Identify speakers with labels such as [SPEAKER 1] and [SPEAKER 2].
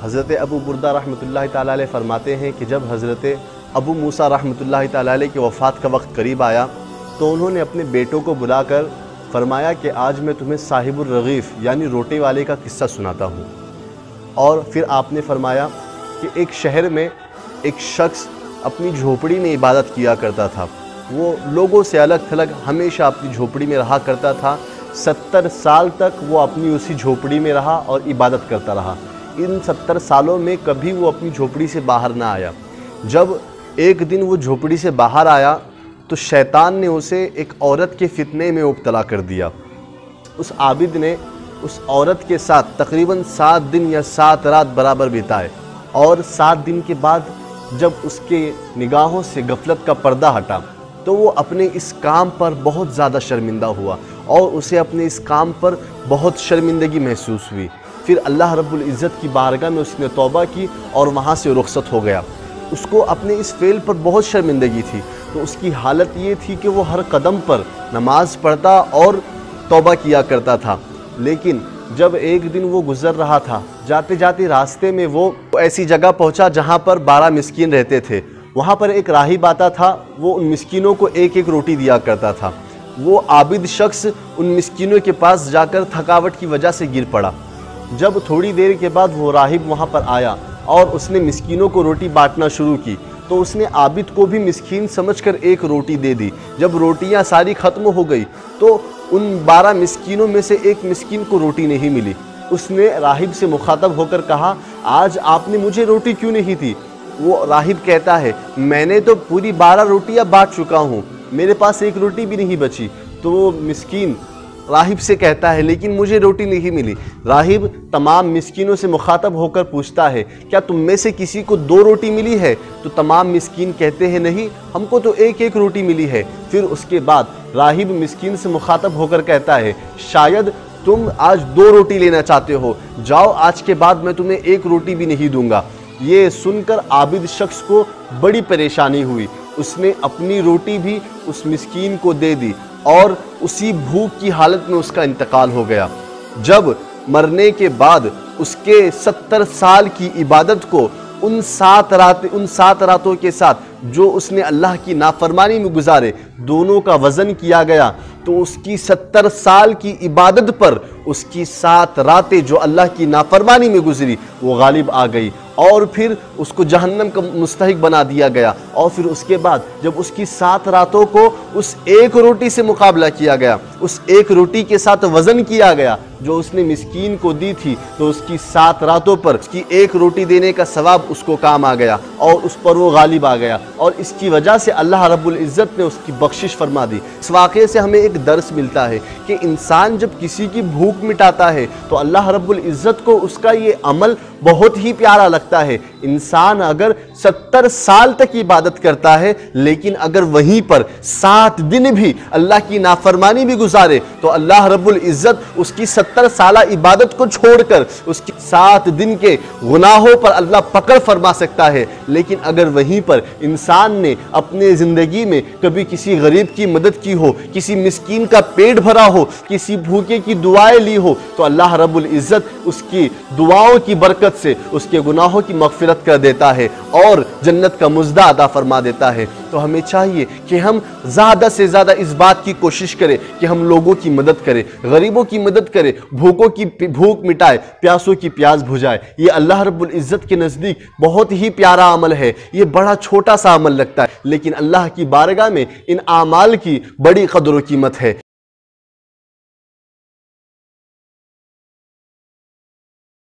[SPEAKER 1] حضرت ابو بردہ رحمۃ اللہ تعالیٰ علیہ فرماتے ہیں کہ جب حضرت ابو موسیٰ رحمۃ اللہ تعالیٰ علیہ کی وفات کا وقت قریب آیا تو انہوں نے اپنے بیٹوں کو بلا کر فرمایا کہ آج میں تمہیں صاحب الرغیف یعنی روٹی والے کا قصہ سناتا ہوں۔ اور پھر آپ نے فرمایا کہ ایک شہر میں ایک شخص اپنی جھوپڑی میں عبادت کیا کرتا تھا، وہ لوگوں سے الگ تھلگ ہمیشہ اپنی جھوپڑی میں رہا کرتا تھا، 70 سال تک وہ اپنی اسی جھوپڑی میں رہا اور عبادت کرتا رہا۔ ان 70 سالوں میں کبھی وہ اپنی جھوپڑی سے باہر نہ آیا۔ جب ایک دن وہ جھوپڑی سے باہر آیا تو شیطان نے اسے ایک عورت کے فتنے میں مبتلا کر دیا۔ اس عابد نے اس عورت کے ساتھ تقریباً 7 دن یا 7 رات برابر بتائے، اور 7 دن کے بعد جب اس کے نگاہوں سے غفلت کا پردہ ہٹا تو وہ اپنے اس کام پر بہت زیادہ شرمندہ ہوا اور اسے اپنے اس کام پر بہت شرمندگی محسوس ہوئی۔ پھر اللہ رب العزت کی بارگاہ میں اس نے توبہ کی اور وہاں سے رخصت ہو گیا۔ اس کو اپنے اس فعل پر بہت شرمندگی تھی، تو اس کی حالت یہ تھی کہ وہ ہر قدم پر نماز پڑھتا اور توبہ کیا کرتا تھا۔ لیکن جب ایک دن وہ گزر رہا تھا، جاتے جاتے راستے میں وہ ایسی جگہ پہنچا جہاں پر 12 مسکین رہتے تھے۔ وہاں پر ایک راہب آتا تھا، وہ ان مسکینوں کو ایک ایک روٹی دیا کرتا تھا۔ وہ عابد شخص ان مسکینوں کے پاس جا کر تھکاوٹ کی وجہ سے گر پڑا۔ جب تھوڑی دیر کے بعد وہ راہب وہاں پر آیا اور اس نے مسکینوں کو روٹی بانٹنا شروع کی تو اس نے عابد کو بھی مسکین سمجھ کر ایک روٹی دے دی۔ جب روٹیاں ساری ختم ہو گئی تو ان 12 مسکینوں میں سے ایک مسکین کو روٹی نہیں ملی۔ اس نے راہب سے مخاطب ہو کر کہا، آج آپ نے مجھے روٹی کیوں نہیں دی؟ وہ راہب کہتا ہے، میں نے تو پوری 12 روٹیاں بانٹ چکا ہوں، میرے پاس ایک روٹی بھی نہیں بچی۔ تو وہ مسکین راہب سے کہتا ہے، لیکن مجھے روٹی نہیں ملی۔ راہب تمام مسکینوں سے مخاطب ہو کر پوچھتا ہے، کیا تم میں سے کسی کو 2 روٹی ملی ہے؟ تو تمام مسکین کہتے ہیں، نہیں، ہم کو تو ایک ایک روٹی ملی ہے۔ پھر اس کے بعد راہب مسکین سے مخاطب ہو کر کہتا ہے، شاید تم آج 2 روٹی لینا چاہتے ہو، جاؤ آج کے بعد میں تمہیں ایک روٹی بھی نہیں دوں گا۔ یہ سن کر عابد شخص کو بڑی پریشانی ہوئی۔ اس نے اپنی روٹی بھی اس مسکین کو دے دی اور اسی بھوک کی حالت میں اس کا انتقال ہو گیا۔ جب مرنے کے بعد اس کے 70 سال کی عبادت کو ان 7 راتوں کے ساتھ جو اس نے اللہ کی نافرمانی میں گزارے دونوں کا وزن کیا گیا تو اس کی 70 سال کی عبادت پر اس کی 7 راتیں جو اللہ کی نافرمانی میں گزری وہ غالب آ گئی، اور پھر اس کو جہنم کا مستحق بنا دیا گیا۔ اور پھر اس کے بعد جب اس کی 7 راتوں کو اس ایک روٹی سے مقابلہ کیا گیا، اس ایک روٹی کے ساتھ وزن کیا گیا جو اس نے مسکین کو دی تھی، تو اس کی 7 راتوں پر اس کی ایک روٹی دینے کا ثواب اس کو کام آ گیا اور اس پر وہ غالب آ گیا، اور اس کی وجہ سے اللہ رب العزت نے اس کی بخشش فرما دی۔ اس واقعے سے ہمیں ایک درس ملتا ہے کہ انسان جب کسی کی بھوک مٹاتا ہے تو اللہ رب العزت کو اس کا یہ عمل بہت ہی پیارا لگتا ہے۔ انسان اگر 70 سال تک عبادت کرتا ہے لیکن اگر وہیں پر 7 دن بھی اللہ کی نافرمانی بھی گزارے تو اللہ رب العزت اس کی 70 سالہ عبادت کو چھوڑ کر اس کی 7 دن کے گناہوں پر اللہ پکڑ فرما سکتا ہے۔ لیکن اگر وہیں پر انسان نے اپنے زندگی میں کبھی کسی غریب کی مدد کی ہو، کسی مسکین کا پیٹ بھرا ہو، کسی بھوکے کی دعائیں لی ہو تو اللہ رب العزت اس کی دعاؤں کی برکت سے اس کے گناہوں کی مغفرت کر دیتا ہے اور جنت کا مزدہ عطا فرما دیتا ہے۔ تو ہمیں چاہیے کہ ہم زیادہ سے زیادہ اس بات کی کوشش کریں کہ ہم لوگوں کی مدد کریں، غریبوں کی مدد کریں، بھوکوں کی بھوک مٹائے، پیاسوں کی پیاس بجھائے۔ یہ اللہ رب العزت کے نزدیک بہت ہی پیارا عمل ہے۔ یہ بڑا چھوٹا سا عمل لگتا ہے لیکن اللہ کی بارگاہ میں ان اعمال کی بڑی قدر و قیمت ہے۔